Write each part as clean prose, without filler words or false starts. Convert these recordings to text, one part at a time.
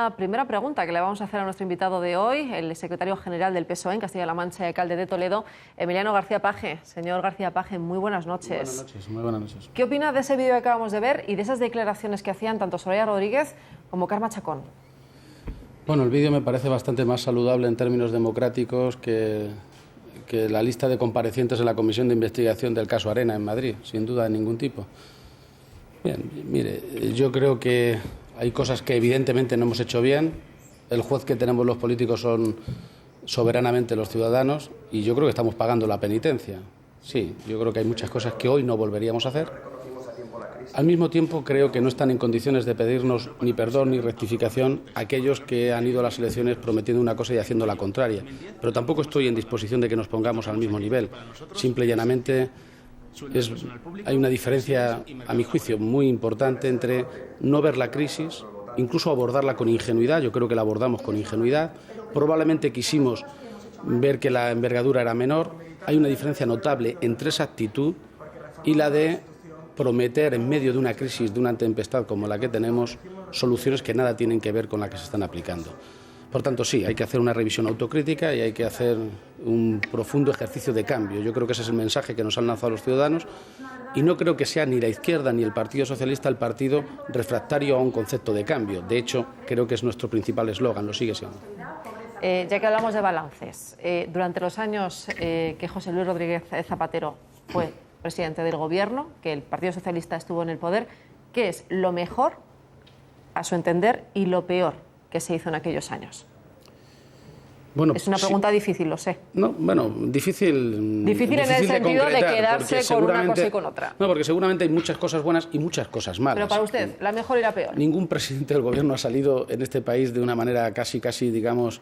La primera pregunta que le vamos a hacer a nuestro invitado de hoy, el secretario general del PSOE en Castilla-La Mancha y alcalde de Toledo, Emiliano García Paje. Señor García Paje, muy buenas noches. Buenas noches, muy buenas noches. ¿Qué opina de ese vídeo que acabamos de ver y de esas declaraciones que hacían tanto Soraya Rodríguez como Carme Chacón? Bueno, el vídeo me parece bastante más saludable en términos democráticos que la lista de comparecientes en la Comisión de Investigación del caso Arena en Madrid, sin duda de ningún tipo. Bien, mire, yo creo que hay cosas que evidentemente no hemos hecho bien. El juez que tenemos los políticos son soberanamente los ciudadanos y yo creo que estamos pagando la penitencia. Sí, yo creo que hay muchas cosas que hoy no volveríamos a hacer. Al mismo tiempo, creo que no están en condiciones de pedirnos ni perdón ni rectificación aquellos que han ido a las elecciones prometiendo una cosa y haciendo la contraria. Pero tampoco estoy en disposición de que nos pongamos al mismo nivel. Simple y llanamente hay una diferencia, a mi juicio, muy importante entre no ver la crisis, incluso abordarla con ingenuidad. Yo creo que la abordamos con ingenuidad. Probablemente quisimos ver que la envergadura era menor. Hay una diferencia notable entre esa actitud y la de prometer en medio de una crisis, de una tempestad como la que tenemos, soluciones que nada tienen que ver con las que se están aplicando. Por tanto, sí, hay que hacer una revisión autocrítica y hay que hacer un profundo ejercicio de cambio. Yo creo que ese es el mensaje que nos han lanzado los ciudadanos y no creo que sea ni la izquierda ni el Partido Socialista el partido refractario a un concepto de cambio. De hecho, creo que es nuestro principal eslogan, lo sigue siendo. Ya que hablamos de balances, durante los años que José Luis Rodríguez Zapatero fue presidente del Gobierno, que el Partido Socialista estuvo en el poder, ¿qué es lo mejor, a su entender, y lo peor que se hizo en aquellos años? Bueno, es una pregunta difícil, lo sé. No, bueno, difícil en el sentido de quedarse con una cosa y con otra. No, porque seguramente hay muchas cosas buenas y muchas cosas malas. Pero para usted, ¿la mejor y la peor? Ningún presidente del Gobierno ha salido en este país de una manera casi, digamos,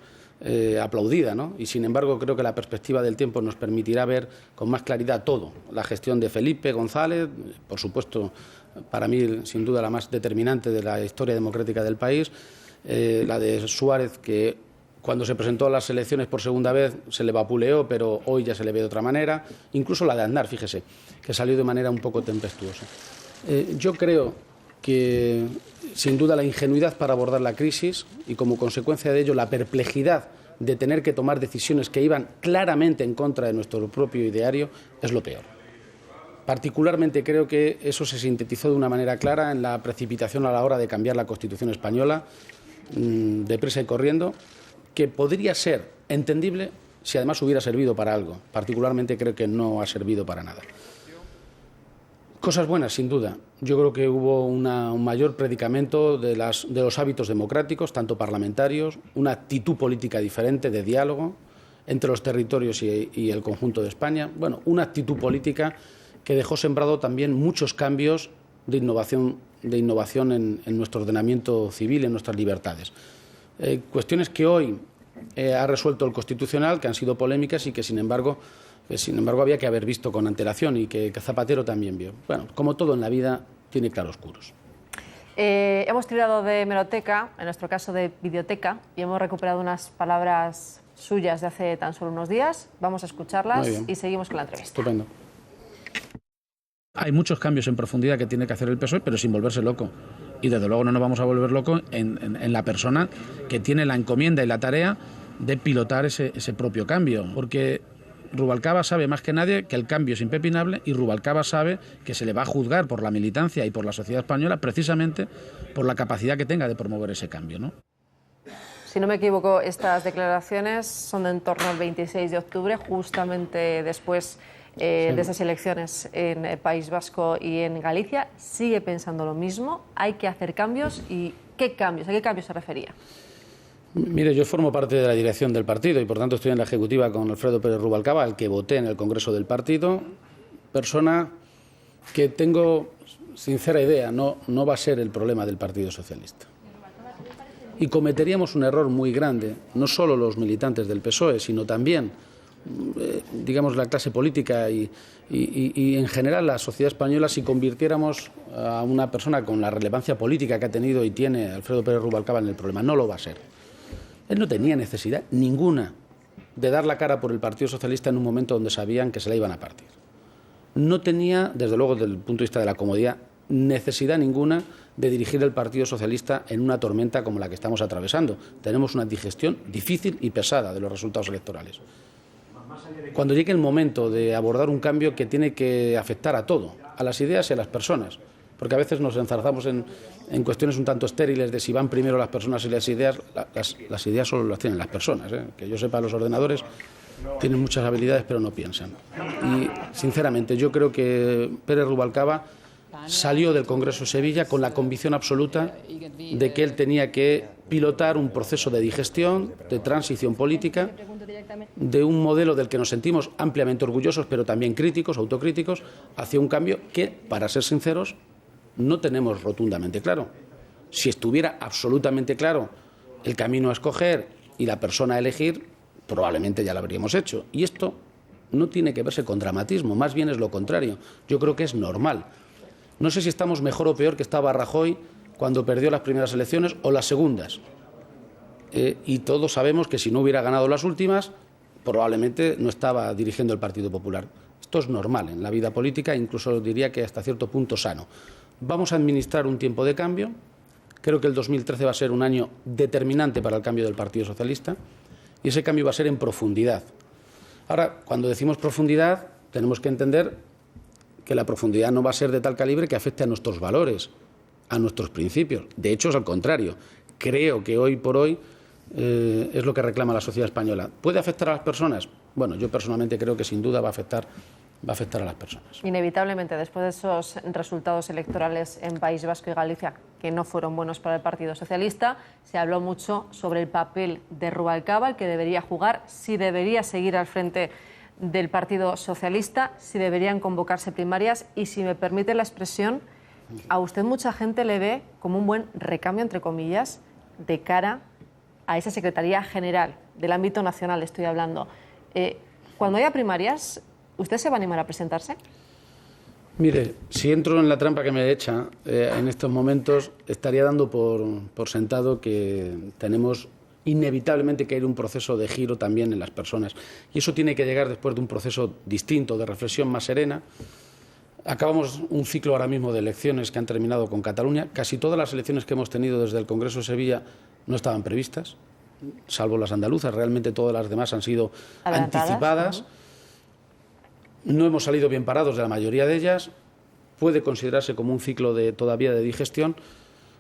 aplaudida, ¿no? Y sin embargo creo que la perspectiva del tiempo nos permitirá ver con más claridad todo. La gestión de Felipe González, por supuesto, para mí sin duda la más determinante de la historia democrática del país, la de Suárez, que cuando se presentó a las elecciones por segunda vez se le vapuleó, pero hoy ya se le ve de otra manera, incluso la de Aznar, fíjese, que salió de manera un poco tempestuosa. Yo creo que sin duda la ingenuidad para abordar la crisis y como consecuencia de ello la perplejidad de tener que tomar decisiones que iban claramente en contra de nuestro propio ideario es lo peor. Particularmente creo que eso se sintetizó de una manera clara en la precipitación a la hora de cambiar la Constitución española, deprisa y corriendo, que podría ser entendible si además hubiera servido para algo. Particularmente creo que no ha servido para nada. Cosas buenas, sin duda. Yo creo que hubo un mayor predicamento de los hábitos democráticos, tanto parlamentarios, una actitud política diferente de diálogo entre los territorios y el conjunto de España. Bueno, una actitud política que dejó sembrado también muchos cambios de innovación en nuestro ordenamiento civil, en nuestras libertades. Cuestiones que hoy ha resuelto el Constitucional, que han sido polémicas y que, sin embargo, había que haber visto con antelación y que Zapatero también vio. Bueno, como todo en la vida, tiene claroscuros. Hemos tirado de hemeroteca, en nuestro caso de videoteca, y hemos recuperado unas palabras suyas de hace tan solo unos días. Vamos a escucharlas y seguimos con la entrevista. Estupendo. Hay muchos cambios en profundidad que tiene que hacer el PSOE, pero sin volverse loco. Y desde luego no nos vamos a volver locos en la persona que tiene la encomienda y la tarea de pilotar ese propio cambio. Porque Rubalcaba sabe más que nadie que el cambio es impepinable y Rubalcaba sabe que se le va a juzgar por la militancia y por la sociedad española precisamente por la capacidad que tenga de promover ese cambio, ¿no? Si no me equivoco, estas declaraciones son en torno al 26 de octubre, justamente después de esas elecciones en el País Vasco y en Galicia. ¿Sigue pensando lo mismo? ¿Hay que hacer cambios? ¿Y qué cambios? ¿A qué cambios se refería? Mire, yo formo parte de la dirección del partido y por tanto estoy en la ejecutiva con Alfredo Pérez Rubalcaba, al que voté en el Congreso del partido, persona que tengo sincera idea, no va a ser el problema del Partido Socialista. Y cometeríamos un error muy grande, no solo los militantes del PSOE, sino también digamos, la clase política y en general la sociedad española si convirtiéramos a una persona con la relevancia política que ha tenido y tiene Alfredo Pérez Rubalcaba en el problema. No lo va a ser. Él no tenía necesidad ninguna de dar la cara por el Partido Socialista en un momento donde sabían que se la iban a partir. No tenía, desde luego, desde el punto de vista de la comodidad, necesidad ninguna de dirigir el Partido Socialista en una tormenta como la que estamos atravesando. Tenemos una digestión difícil y pesada de los resultados electorales. Cuando llegue el momento de abordar un cambio que tiene que afectar a todo, a las ideas y a las personas, porque a veces nos enzarzamos en cuestiones un tanto estériles de si van primero las personas y las ideas. Las ideas solo las tienen las personas, ¿eh? Que yo sepa, los ordenadores tienen muchas habilidades pero no piensan. Y sinceramente yo creo que Pérez Rubalcaba salió del Congreso de Sevilla con la convicción absoluta de que él tenía que pilotar un proceso de digestión, de transición política, de un modelo del que nos sentimos ampliamente orgullosos, pero también críticos, autocríticos, hacia un cambio que, para ser sinceros, no tenemos rotundamente claro. Si estuviera absolutamente claro el camino a escoger y la persona a elegir, probablemente ya lo habríamos hecho. Y esto no tiene que verse con dramatismo, más bien es lo contrario. Yo creo que es normal. No sé si estamos mejor o peor que estaba Rajoy cuando perdió las primeras elecciones o las segundas. Y todos sabemos que si no hubiera ganado las últimas, probablemente no estaba dirigiendo el Partido Popular. Esto es normal en la vida política, incluso diría que hasta cierto punto sano. Vamos a administrar un tiempo de cambio. Creo que el 2013 va a ser un año determinante para el cambio del Partido Socialista y ese cambio va a ser en profundidad. Ahora, cuando decimos profundidad, tenemos que entender que la profundidad no va a ser de tal calibre que afecte a nuestros valores, a nuestros principios. De hecho, es al contrario. Creo que hoy por hoy es lo que reclama la sociedad española. ¿Puede afectar a las personas? Bueno, yo personalmente creo que sin duda va a afectar a las personas. Inevitablemente, después de esos resultados electorales en País Vasco y Galicia, que no fueron buenos para el Partido Socialista, se habló mucho sobre el papel de Rubalcaba, el que debería jugar, si debería seguir al frente del Partido Socialista, si deberían convocarse primarias y, si me permite la expresión, a usted mucha gente le ve como un buen recambio, entre comillas, de cara a esa Secretaría General del ámbito nacional, estoy hablando. Cuando haya primarias, ¿usted se va a animar a presentarse? Mire, si entro en la trampa que me echa, en estos momentos estaría dando por sentado que tenemos inevitablemente que ir un proceso de giro también en las personas. Y eso tiene que llegar después de un proceso distinto, de reflexión más serena. Acabamos un ciclo ahora mismo de elecciones que han terminado con Cataluña. Casi todas las elecciones que hemos tenido desde el Congreso de Sevilla no estaban previstas, salvo las andaluzas. Realmente todas las demás han sido anticipadas. No hemos salido bien parados de la mayoría de ellas. Puede considerarse como un ciclo todavía de digestión.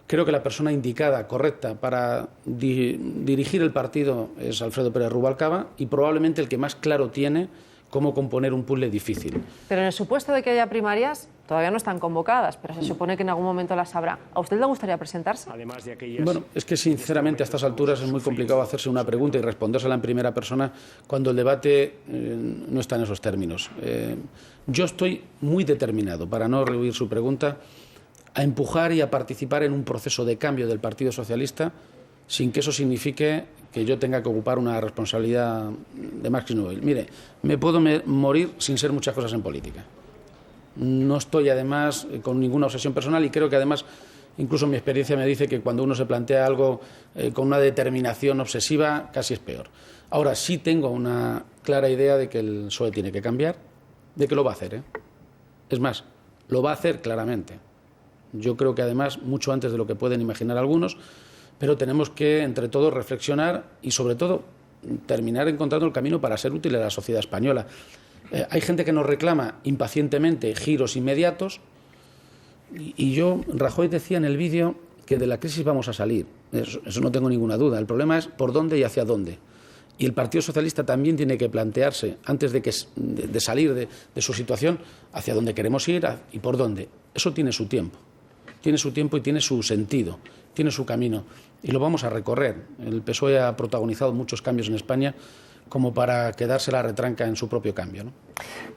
Creo que la persona indicada, correcta, para dirigir el partido es Alfredo Pérez Rubalcaba y probablemente el que más claro tiene cómo componer un puzzle difícil. Pero en el supuesto de que haya primarias, todavía no están convocadas, pero se supone que en algún momento las habrá. ¿A usted le gustaría presentarse? Además de aquellas... Bueno, es que sinceramente a estas alturas es muy complicado hacerse una pregunta y respondérsela en primera persona cuando el debate no está en esos términos. Yo estoy muy determinado, para no rehuir su pregunta, a empujar y a participar en un proceso de cambio del Partido Socialista sin que eso signifique que yo tenga que ocupar una responsabilidad de máximo nivel. Mire, me puedo morir sin ser muchas cosas en política. No estoy, además, con ninguna obsesión personal y creo que, además, incluso mi experiencia me dice que cuando uno se plantea algo con una determinación obsesiva, casi es peor. Ahora, sí tengo una clara idea de que el PSOE tiene que cambiar, de que lo va a hacer, ¿eh? Es más, lo va a hacer claramente. Yo creo que, además, mucho antes de lo que pueden imaginar algunos, pero tenemos que, entre todos, reflexionar y, sobre todo, terminar encontrando el camino para ser útil a la sociedad española. Hay gente que nos reclama impacientemente giros inmediatos y yo, Rajoy decía en el vídeo que de la crisis vamos a salir. Eso no tengo ninguna duda. El problema es por dónde y hacia dónde. Y el Partido Socialista también tiene que plantearse, antes de salir de su situación, hacia dónde queremos ir y por dónde. Eso tiene su tiempo. Tiene su tiempo y tiene su sentido, tiene su camino. Y lo vamos a recorrer. El PSOE ha protagonizado muchos cambios en España como para quedarse la retranca en su propio cambio, ¿no?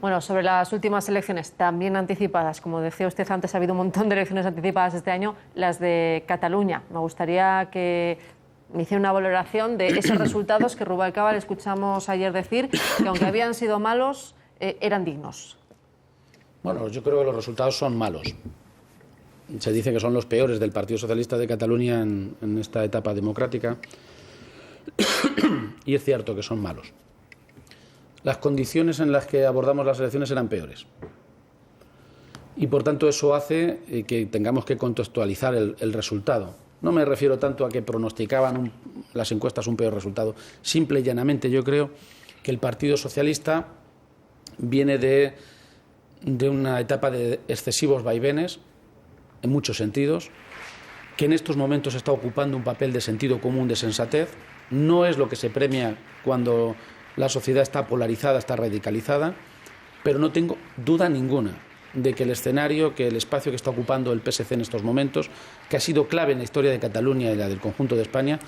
Bueno, sobre las últimas elecciones, también anticipadas, como decía usted antes, ha habido un montón de elecciones anticipadas este año, las de Cataluña. Me gustaría que me hiciera una valoración de esos resultados que Rubalcaba le escuchamos ayer decir, que aunque habían sido malos, eran dignos. Bueno, yo creo que los resultados son malos. Se dice que son los peores del Partido Socialista de Cataluña en esta etapa democrática. Y es cierto que son malos. Las condiciones en las que abordamos las elecciones eran peores. y por tanto eso hace que tengamos que contextualizar el resultado. No me refiero tanto a que pronosticaban las encuestas un peor resultado. Simple y llanamente yo creo que el Partido Socialista viene de una etapa de excesivos vaivenes, en muchos sentidos, que en estos momentos está ocupando un papel de sentido común, de sensatez. No es lo que se premia cuando la sociedad está polarizada, está radicalizada, pero no tengo duda ninguna de que el escenario, que el espacio que está ocupando el PSC en estos momentos, que ha sido clave en la historia de Cataluña y la del conjunto de España,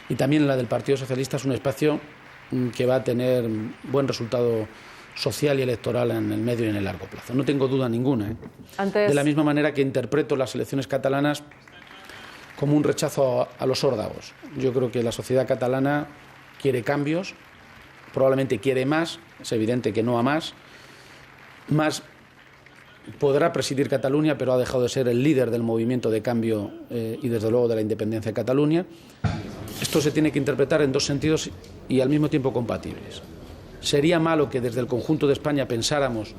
y también en la del Partido Socialista, es un espacio que va a tener buen resultado social y electoral en el medio y en el largo plazo. No tengo duda ninguna. De la misma manera que interpreto las elecciones catalanas como un rechazo a los órdagos. Yo creo que la sociedad catalana quiere cambios, probablemente quiere más, es evidente que no a más. Más podrá presidir Cataluña, pero ha dejado de ser el líder del movimiento de cambio y desde luego de la independencia de Cataluña. Esto se tiene que interpretar en dos sentidos y al mismo tiempo compatibles. Sería malo que desde el conjunto de España pensáramos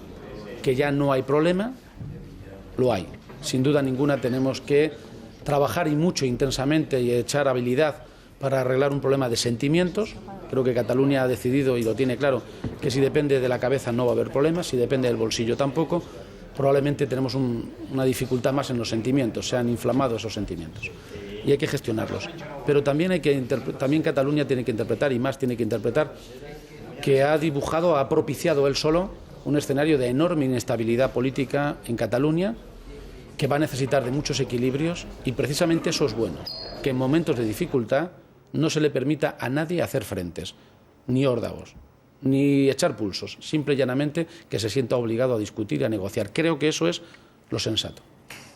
que ya no hay problema. Lo hay. Sin duda ninguna tenemos que trabajar y mucho intensamente y echar habilidad para arreglar un problema de sentimientos. Creo que Cataluña ha decidido y lo tiene claro que si depende de la cabeza no va a haber problemas, si depende del bolsillo tampoco. Probablemente tenemos una dificultad más en los sentimientos, se han inflamado esos sentimientos y hay que gestionarlos. Pero también también Cataluña tiene que interpretar, y más tiene que interpretar, que ha dibujado, ha propiciado él solo un escenario de enorme inestabilidad política en Cataluña, que va a necesitar de muchos equilibrios, y precisamente eso es bueno, que en momentos de dificultad no se le permita a nadie hacer frentes, ni órdagos, ni echar pulsos, simple y llanamente que se sienta obligado a discutir y a negociar. Creo que eso es lo sensato.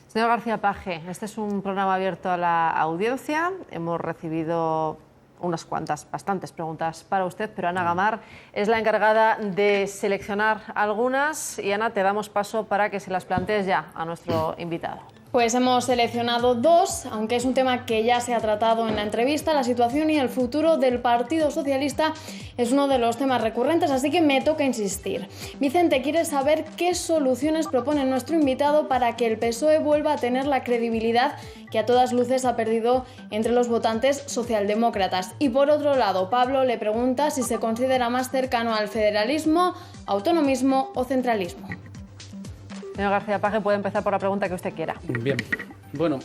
Señor García Page, este es un programa abierto a la audiencia. Hemos recibido unas cuantas, bastantes preguntas para usted, pero Ana Gamar es la encargada de seleccionar algunas y Ana, te damos paso para que se las plantees ya a nuestro invitado. Pues hemos seleccionado dos, aunque es un tema que ya se ha tratado en la entrevista. La situación y el futuro del Partido Socialista es uno de los temas recurrentes, así que me toca insistir. Vicente quiere saber qué soluciones propone nuestro invitado para que el PSOE vuelva a tener la credibilidad que a todas luces ha perdido entre los votantes socialdemócratas. Y por otro lado, Pablo le pregunta si se considera más cercano al federalismo, autonomismo o centralismo. Señor García Page, puede empezar por la pregunta que usted quiera. Bien. Bueno,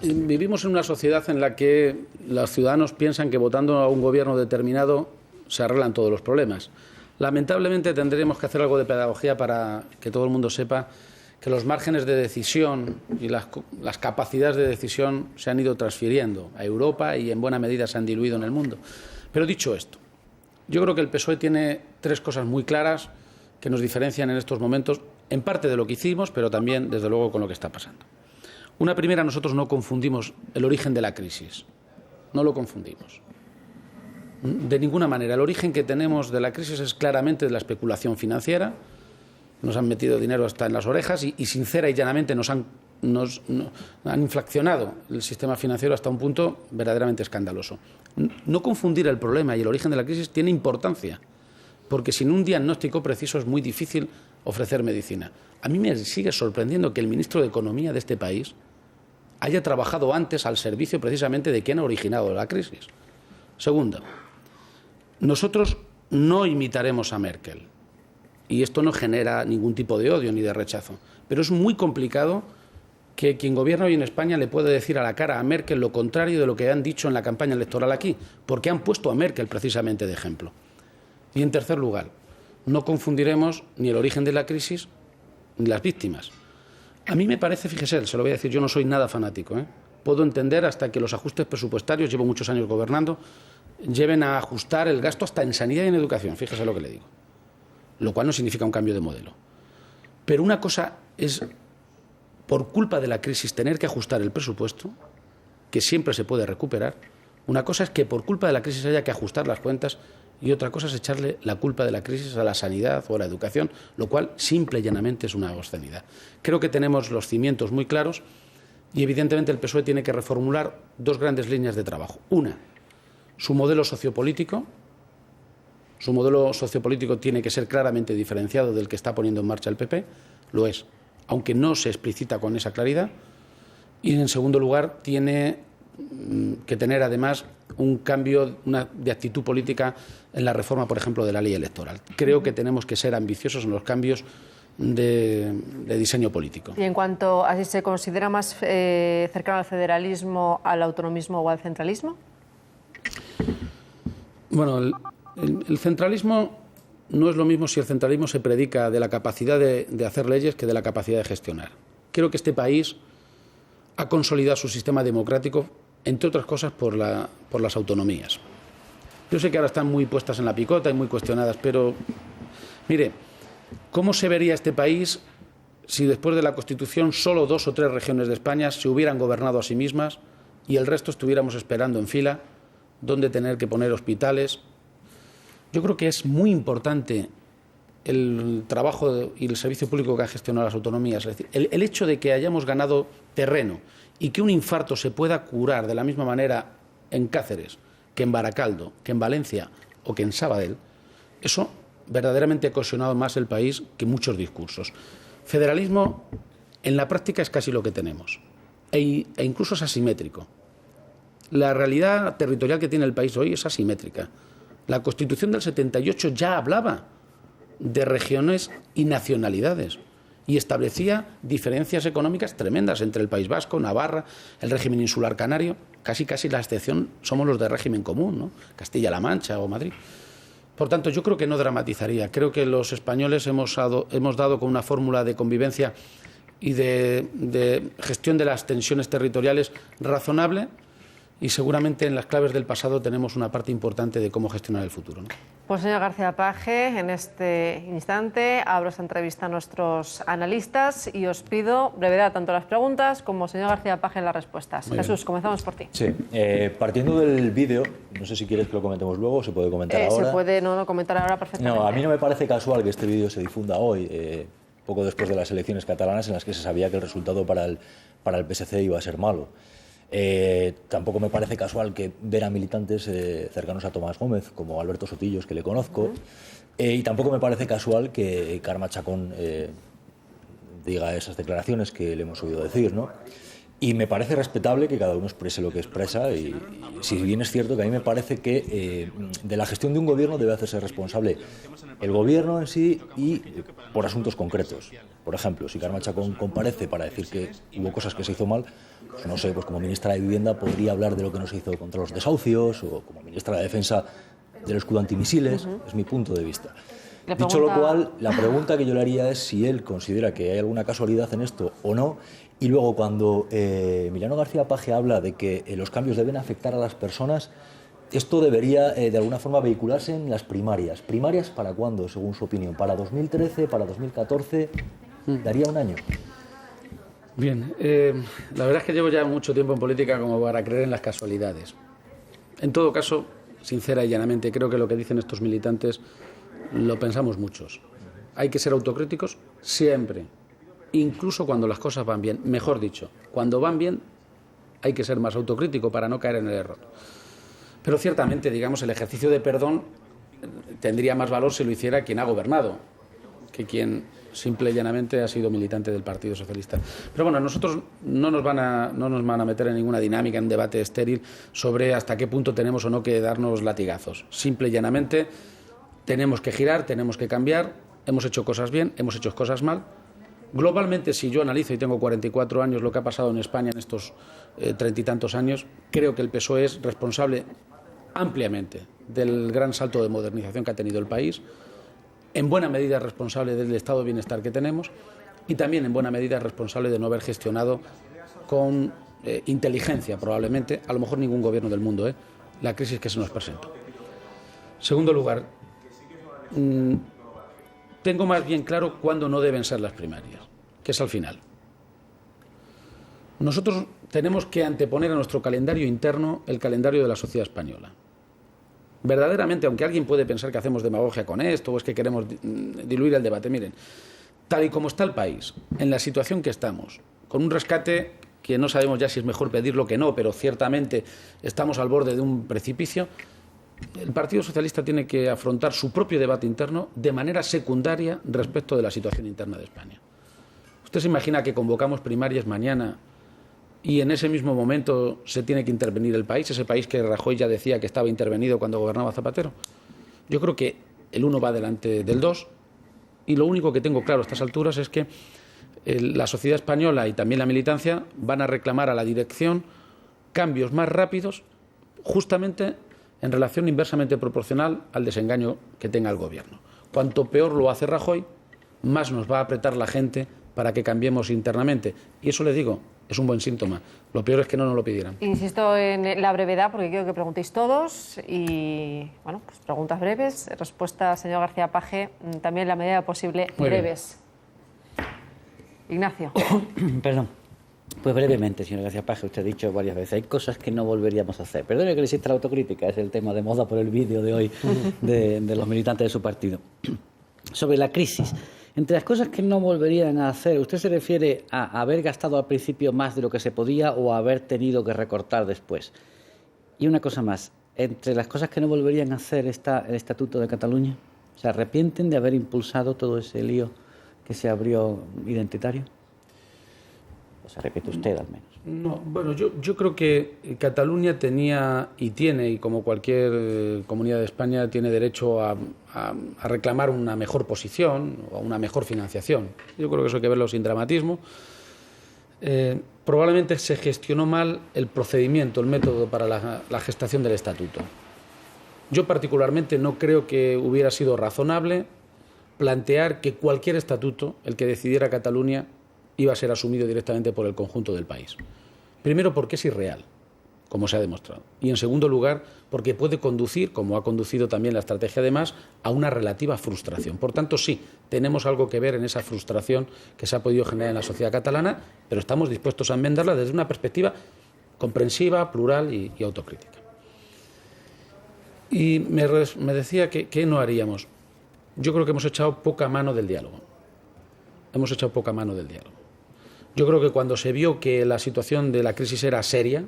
vivimos en una sociedad en la que los ciudadanos piensan que votando a un gobierno determinado se arreglan todos los problemas. Lamentablemente tendremos que hacer algo de pedagogía para que todo el mundo sepa que los márgenes de decisión y las capacidades de decisión se han ido transfiriendo a Europa y en buena medida se han diluido en el mundo. Pero dicho esto, yo creo que el PSOE tiene tres cosas muy claras que nos diferencian en estos momentos, en parte de lo que hicimos, pero también, desde luego, con lo que está pasando. Una primera, nosotros no confundimos el origen de la crisis. No lo confundimos. De ninguna manera. El origen que tenemos de la crisis es claramente de la especulación financiera. Nos han metido dinero hasta en las orejas y sincera y llanamente nos han inflacionado el sistema financiero hasta un punto verdaderamente escandaloso. No confundir el problema y el origen de la crisis tiene importancia, porque sin un diagnóstico preciso es muy difícil ofrecer medicina. A mí me sigue sorprendiendo que el ministro de Economía de este país haya trabajado antes al servicio precisamente de quien ha originado la crisis. Segundo, nosotros no imitaremos a Merkel, y esto no genera ningún tipo de odio ni de rechazo, pero es muy complicado que quien gobierna hoy en España le pueda decir a la cara a Merkel lo contrario de lo que han dicho en la campaña electoral aquí, porque han puesto a Merkel precisamente de ejemplo. Y en tercer lugar, no confundiremos ni el origen de la crisis ni las víctimas. A mí me parece, fíjese, se lo voy a decir, yo no soy nada fanático, Puedo entender hasta que los ajustes presupuestarios, llevo muchos años gobernando, lleven a ajustar el gasto hasta en sanidad y en educación, fíjese lo que le digo. Lo cual no significa un cambio de modelo. Pero una cosa es, por culpa de la crisis, tener que ajustar el presupuesto, que siempre se puede recuperar. Una cosa es que por culpa de la crisis haya que ajustar las cuentas, y otra cosa es echarle la culpa de la crisis a la sanidad o a la educación, lo cual simple y llanamente es una obscenidad. Creo que tenemos los cimientos muy claros y evidentemente el PSOE tiene que reformular dos grandes líneas de trabajo. Una, su modelo sociopolítico. Su modelo sociopolítico tiene que ser claramente diferenciado del que está poniendo en marcha el PP. lo es, aunque no se explicita con esa claridad. Y en segundo lugar, tiene que tener además un cambio de actitud política en la reforma, por ejemplo, de la ley electoral. Creo que tenemos que ser ambiciosos en los cambios de diseño político. Y en cuanto a si se considera más cercano al federalismo, al autonomismo o al centralismo. Bueno, el centralismo no es lo mismo si el centralismo se predica de la capacidad de hacer leyes que de la capacidad de gestionar. Creo que este país ha consolidado su sistema democrático, entre otras cosas, por las autonomías. Yo sé que ahora están muy puestas en la picota y muy cuestionadas, pero mire, ¿cómo se vería este país si después de la Constitución solo 2 o 3 regiones de España se hubieran gobernado a sí mismas y el resto estuviéramos esperando en fila dónde tener que poner hospitales? Yo creo que es muy importante el trabajo y el servicio público que ha gestionado las autonomías. Es decir, el hecho de que hayamos ganado terreno y que un infarto se pueda curar de la misma manera en Cáceres que en Baracaldo, que en Valencia o que en Sabadell, eso verdaderamente ha cohesionado más el país que muchos discursos. Federalismo, en la práctica, es casi lo que tenemos, e incluso es asimétrico. La realidad territorial que tiene el país hoy es asimétrica. La Constitución del 78 ya hablaba de regiones y nacionalidades y establecía diferencias económicas tremendas entre el País Vasco, Navarra, el régimen insular canario. Casi la excepción somos los de régimen común, ¿no? Castilla-La Mancha o Madrid. Por tanto, yo creo que no dramatizaría. Creo que los españoles hemos dado con una fórmula de convivencia y de gestión de las tensiones territoriales razonable, y seguramente en las claves del pasado tenemos una parte importante de cómo gestionar el futuro, ¿no? Pues señor García Paje, en este instante abro esta entrevista a nuestros analistas y os pido brevedad tanto en las preguntas como señor García Paje en las respuestas. Jesús, comenzamos por ti. Sí, partiendo del vídeo, no sé si quieres que lo comentemos luego o se puede comentar ahora. Se puede comentar ahora perfectamente. No, a mí no me parece casual que este vídeo se difunda hoy, poco después de las elecciones catalanas en las que se sabía que el resultado para el PSC iba a ser malo. Tampoco me parece casual que ver a militantes cercanos a Tomás Gómez, como Alberto Sotillos, que le conozco, y tampoco me parece casual que Carme Chacón diga esas declaraciones que le hemos oído decir, ¿no? Y me parece respetable que cada uno exprese lo que expresa, y si bien es cierto que a mí me parece que de la gestión de un gobierno debe hacerse responsable el gobierno en sí y por asuntos concretos. Por ejemplo, si Carme Chacón comparece para decir que hubo cosas que se hizo mal, pues no sé, pues como ministra de Vivienda podría hablar de lo que no se hizo contra los desahucios, o como ministra de Defensa del escudo antimisiles, es mi punto de vista. Dicho lo cual, la pregunta que yo le haría es si él considera que hay alguna casualidad en esto o no. Y luego, cuando Emiliano García Paje habla de que los cambios deben afectar a las personas, esto debería de alguna forma vehicularse en las primarias. ¿Primarias para cuándo, según su opinión? ¿Para 2013? ¿Para 2014? ¿Daría un año? Bien, la verdad es que llevo ya mucho tiempo en política como para creer en las casualidades. En todo caso, sincera y llanamente, creo que lo que dicen estos militantes lo pensamos muchos. Hay que ser autocríticos siempre, incluso cuando las cosas van bien. Mejor dicho, cuando van bien hay que ser más autocrítico para no caer en el error. Pero ciertamente, digamos, el ejercicio de perdón tendría más valor si lo hiciera quien ha gobernado que quien simple y llanamente ha sido militante del Partido Socialista. Pero bueno, nosotros no nos van a meter en ninguna dinámica, en un debate estéril sobre hasta qué punto tenemos o no que darnos latigazos. Simple y llanamente tenemos que girar, tenemos que cambiar, hemos hecho cosas bien, hemos hecho cosas mal. Globalmente, si yo analizo, y tengo 44 años, lo que ha pasado en España en estos 30 y tantos años, creo que el PSOE es responsable ampliamente del gran salto de modernización que ha tenido el país, en buena medida responsable del estado de bienestar que tenemos y también en buena medida responsable de no haber gestionado con inteligencia, probablemente, a lo mejor ningún gobierno del mundo, la crisis que se nos presenta. Segundo lugar, tengo más bien claro cuándo no deben ser las primarias, que es al final. Nosotros tenemos que anteponer a nuestro calendario interno el calendario de la sociedad española. Verdaderamente, aunque alguien puede pensar que hacemos demagogia con esto o es que queremos diluir el debate, miren, tal y como está el país, en la situación que estamos, con un rescate que no sabemos ya si es mejor pedirlo que no, pero ciertamente estamos al borde de un precipicio, el Partido Socialista tiene que afrontar su propio debate interno de manera secundaria respecto de la situación interna de España. ¿Usted se imagina que convocamos primarias mañana y en ese mismo momento se tiene que intervenir el país, ese país que Rajoy ya decía que estaba intervenido cuando gobernaba Zapatero? Yo creo que el 1 va delante del 2 y lo único que tengo claro a estas alturas es que la sociedad española y también la militancia van a reclamar a la dirección cambios más rápidos, justamente en relación inversamente proporcional al desengaño que tenga el gobierno. Cuanto peor lo hace Rajoy, más nos va a apretar la gente para que cambiemos internamente. Y eso le digo, es un buen síntoma. Lo peor es que no nos lo pidieran. Insisto en la brevedad porque quiero que preguntéis todos y, bueno, pues preguntas breves, respuesta, señor García Paje, también en la medida posible breves. Ignacio. Perdón. Pues brevemente, señor García Paje, usted ha dicho varias veces, hay cosas que no volveríamos a hacer. Perdone que le exista la autocrítica, es el tema de moda por el vídeo de hoy de los militantes de su partido. Sobre la crisis, entre las cosas que no volverían a hacer, ¿usted se refiere a haber gastado al principio más de lo que se podía o a haber tenido que recortar después? Y una cosa más, entre las cosas que no volverían a hacer está el Estatuto de Cataluña. ¿Se arrepienten de haber impulsado todo ese lío que se abrió identitario? ¿O se arrepiente usted al menos? No, bueno, yo creo que Cataluña tenía y tiene, y como cualquier comunidad de España, tiene derecho a reclamar una mejor posición o una mejor financiación. Yo creo que eso hay que verlo sin dramatismo. Probablemente se gestionó mal el procedimiento, el método para la gestación del estatuto. Yo particularmente no creo que hubiera sido razonable plantear que cualquier estatuto, el que decidiera Cataluña, iba a ser asumido directamente por el conjunto del país. Primero, porque es irreal, como se ha demostrado. Y en segundo lugar, porque puede conducir, como ha conducido también la estrategia de Mas, a una relativa frustración. Por tanto, sí, tenemos algo que ver en esa frustración que se ha podido generar en la sociedad catalana, pero estamos dispuestos a enmendarla desde una perspectiva comprensiva, plural y autocrítica. Y me decía que ¿qué no haríamos? Yo creo que hemos echado poca mano del diálogo. Hemos echado poca mano del diálogo. Yo creo que cuando se vio que la situación de la crisis era seria,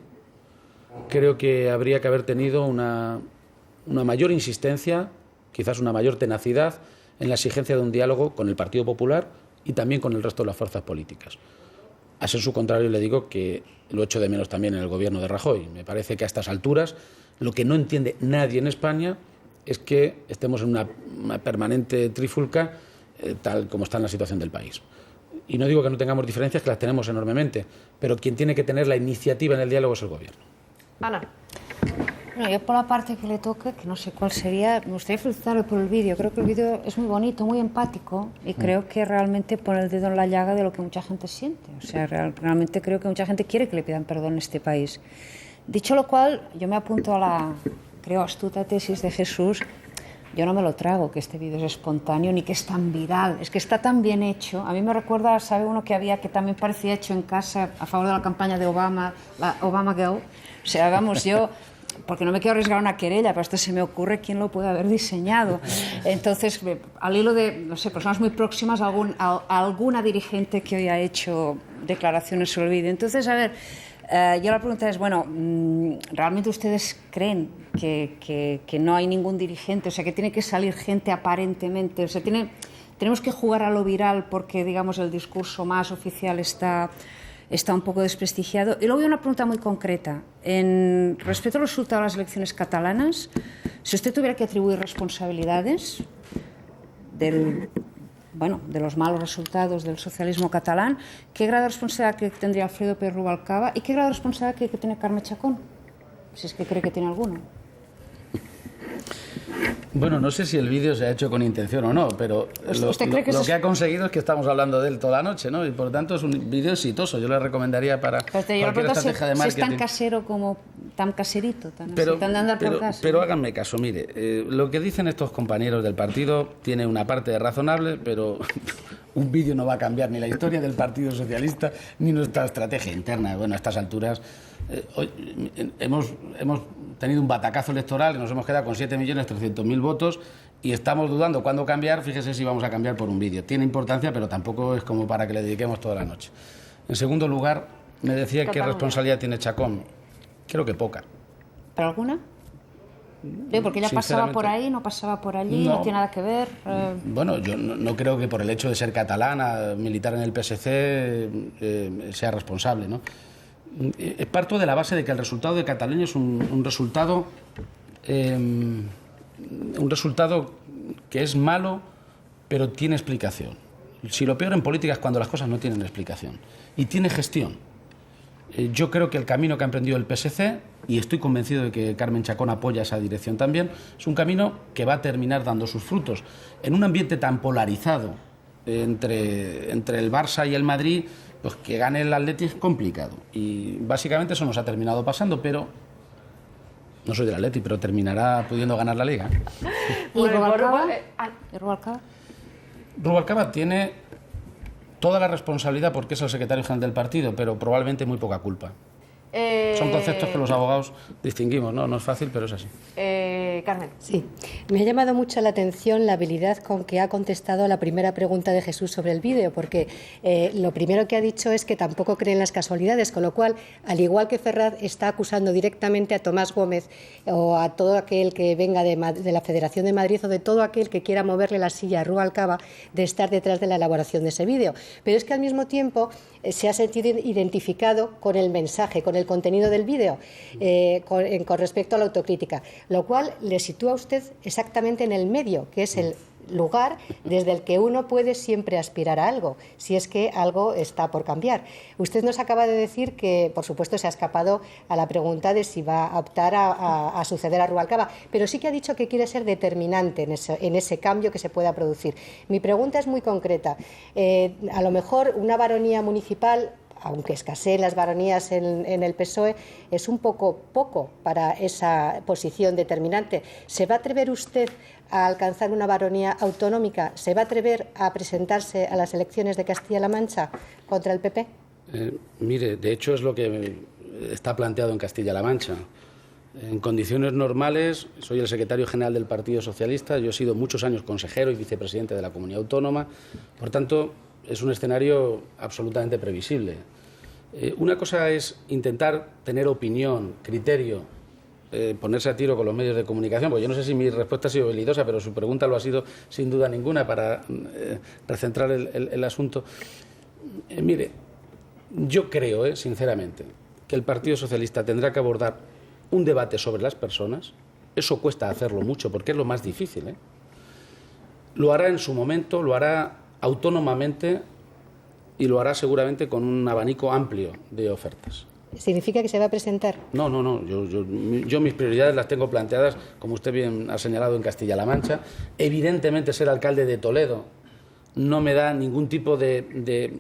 creo que habría que haber tenido una mayor insistencia, quizás una mayor tenacidad en la exigencia de un diálogo con el Partido Popular y también con el resto de las fuerzas políticas. A ser su contrario, le digo que lo echo de menos también en el gobierno de Rajoy. Me parece que a estas alturas lo que no entiende nadie en España es que estemos en una permanente trifulca tal como está en la situación del país. Y no digo que no tengamos diferencias, que las tenemos enormemente, pero quien tiene que tener la iniciativa en el diálogo es el gobierno. Ana. Bueno, yo por la parte que le toca, que no sé cuál sería, me gustaría felicitarle por el vídeo. Creo que el vídeo es muy bonito, muy empático y creo que realmente pone el dedo en la llaga de lo que mucha gente siente. O sea, realmente creo que mucha gente quiere que le pidan perdón en este país. Dicho lo cual, yo me apunto a la, creo, astuta tesis de Jesús. Yo no me lo trago, que este vídeo es espontáneo ni que es tan viral. Es que está tan bien hecho. A mí me recuerda, ¿sabe uno que había que también parecía hecho en casa a favor de la campaña de Obama, la Obama Girl? O sea, vamos, yo, porque no me quiero arriesgar una querella, pero esto se me ocurre quién lo puede haber diseñado. Entonces, al hilo de, no sé, personas muy próximas, alguna dirigente que hoy ha hecho declaraciones sobre el vídeo. Entonces, a ver, yo la pregunta es, bueno, ¿realmente ustedes creen que no hay ningún dirigente? O sea, que tiene que salir gente aparentemente. O sea, tenemos que jugar a lo viral porque, digamos, el discurso más oficial está un poco desprestigiado. Y luego hay una pregunta muy concreta. Respecto a los resultados de las elecciones catalanas, si usted tuviera que atribuir responsabilidades de los malos resultados del socialismo catalán, ¿qué grado de responsabilidad tendría Alfredo Pérez Rubalcaba y qué grado de responsabilidad cree que tiene Carme Chacón? Si es que cree que tiene alguno. Bueno, no sé si el vídeo se ha hecho con intención o no, pero lo que ha conseguido es que estamos hablando de él toda la noche, ¿no? Y por lo tanto es un vídeo exitoso. Yo le recomendaría para cualquier estrategia de marketing. Si es tan casero como tan caserito, tan de andar por casa. Pero háganme caso, mire, lo que dicen estos compañeros del partido tiene una parte de razonable, pero un vídeo no va a cambiar ni la historia del Partido Socialista ni nuestra estrategia interna. Bueno, a estas alturas hoy hemos tenido un batacazo electoral y nos hemos quedado con 7.300.000 votos y estamos dudando cuándo cambiar. Fíjese si vamos a cambiar por un vídeo. Tiene importancia, pero tampoco es como para que le dediquemos toda la noche. En segundo lugar, me decía qué responsabilidad tiene Chacón. Creo que poca. ¿Pero alguna? Sí, porque ella pasaba por ahí, no pasaba por allí, no tiene nada que ver. Bueno, yo no creo que por el hecho de ser catalana, militar en el PSC, sea responsable, ¿no? Parto de la base de que el resultado de Cataluña es un resultado que es malo, pero tiene explicación. Si lo peor en política es cuando las cosas no tienen explicación y tiene gestión. Yo creo que el camino que ha emprendido el PSC, y estoy convencido de que Carmen Chacón apoya esa dirección también, es un camino que va a terminar dando sus frutos. En un ambiente tan polarizado entre el Barça y el Madrid, pues que gane el Atleti es complicado. Y básicamente eso nos ha terminado pasando, pero no soy del Atleti, pero terminará pudiendo ganar la Liga. ¿Y Rubalcaba? Rubalcaba tiene toda la responsabilidad porque es el secretario general del partido, pero probablemente muy poca culpa. Son conceptos que los abogados distinguimos, ¿no? No es fácil, pero es así. Carmen. Sí, me ha llamado mucho la atención la habilidad con que ha contestado a la primera pregunta de Jesús sobre el vídeo, porque lo primero que ha dicho es que tampoco cree en las casualidades, con lo cual, al igual que Ferraz está acusando directamente a Tomás Gómez o a todo aquel que venga de la Federación de Madrid o de todo aquel que quiera moverle la silla a Rubalcaba de estar detrás de la elaboración de ese vídeo. Pero es que al mismo tiempo se ha sentido identificado con el mensaje, con el contenido del vídeo, con respecto a la autocrítica, lo cual le sitúa a usted exactamente en el medio, que es el lugar desde el que uno puede siempre aspirar a algo, si es que algo está por cambiar. Usted nos acaba de decir que, por supuesto, se ha escapado a la pregunta de si va a optar a suceder a Rubalcaba, pero sí que ha dicho que quiere ser determinante en ese cambio que se pueda producir. Mi pregunta es muy concreta. A lo mejor una baronía municipal, aunque escaseen las baronías en el PSOE, es un poco para esa posición determinante. ¿Se va a atrever usted a alcanzar una baronía autonómica? ¿Se va a atrever a presentarse a las elecciones de Castilla-La Mancha contra el PP? Mire, de hecho es lo que está planteado en Castilla-La Mancha. En condiciones normales, soy el secretario general del Partido Socialista, yo he sido muchos años consejero y vicepresidente de la Comunidad Autónoma, por tanto, es un escenario absolutamente previsible. Una cosa es intentar tener opinión, criterio, ponerse a tiro con los medios de comunicación, porque yo no sé si mi respuesta ha sido habilidosa, pero su pregunta lo ha sido sin duda ninguna para recentrar el asunto. Mire, yo creo, sinceramente, que el Partido Socialista tendrá que abordar un debate sobre las personas. Eso cuesta hacerlo mucho, porque es lo más difícil. Lo hará en su momento, lo hará autónomamente y lo hará seguramente con un abanico amplio de ofertas. ¿Significa que se va a presentar? No. Yo mis prioridades las tengo planteadas, como usted bien ha señalado, en Castilla-La Mancha. Evidentemente, ser alcalde de Toledo no me da ningún tipo de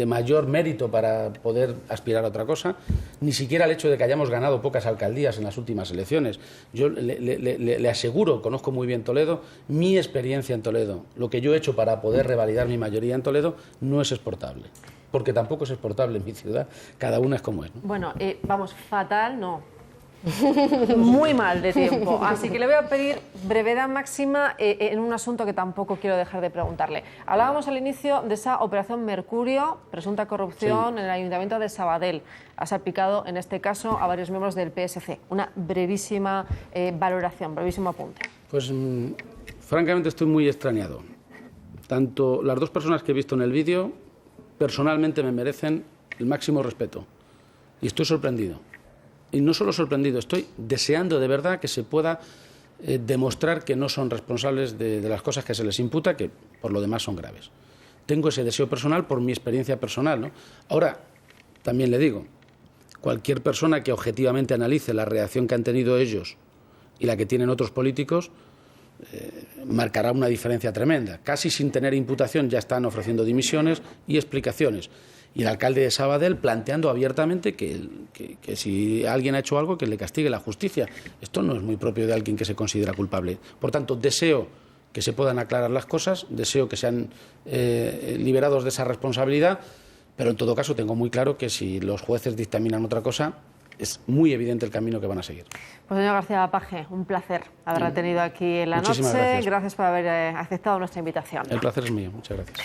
mayor mérito para poder aspirar a otra cosa, ni siquiera el hecho de que hayamos ganado pocas alcaldías en las últimas elecciones. Yo le aseguro, conozco muy bien Toledo, mi experiencia en Toledo, lo que yo he hecho para poder revalidar mi mayoría en Toledo, no es exportable, porque tampoco es exportable en mi ciudad, cada una es como es, ¿no? Bueno, vamos, fatal no. Muy mal de tiempo, así que le voy a pedir brevedad máxima en un asunto que tampoco quiero dejar de preguntarle. Hablábamos al inicio de esa operación Mercurio, presunta corrupción en el Ayuntamiento de Sabadell. Ha salpicado en este caso a varios miembros del PSC. Una brevísima valoración, brevísimo apunte. Pues francamente estoy muy extrañado. Tanto las dos personas que he visto en el vídeo personalmente me merecen el máximo respeto y estoy sorprendido. Y no solo sorprendido, estoy deseando de verdad que se pueda demostrar que no son responsables de las cosas que se les imputa, que por lo demás son graves. Tengo ese deseo personal por mi experiencia personal, ¿no? Ahora, también le digo, cualquier persona que objetivamente analice la reacción que han tenido ellos y la que tienen otros políticos, marcará una diferencia tremenda. Casi sin tener imputación ya están ofreciendo dimisiones y explicaciones. Y el alcalde de Sabadell planteando abiertamente que si alguien ha hecho algo, que le castigue la justicia. Esto no es muy propio de alguien que se considera culpable. Por tanto, deseo que se puedan aclarar las cosas, deseo que sean liberados de esa responsabilidad, pero en todo caso tengo muy claro que si los jueces dictaminan otra cosa, es muy evidente el camino que van a seguir. Pues señor García-Paje, un placer haberla tenido aquí en la noche. Muchísimas gracias. Gracias por haber aceptado nuestra invitación. El placer es mío. Muchas gracias.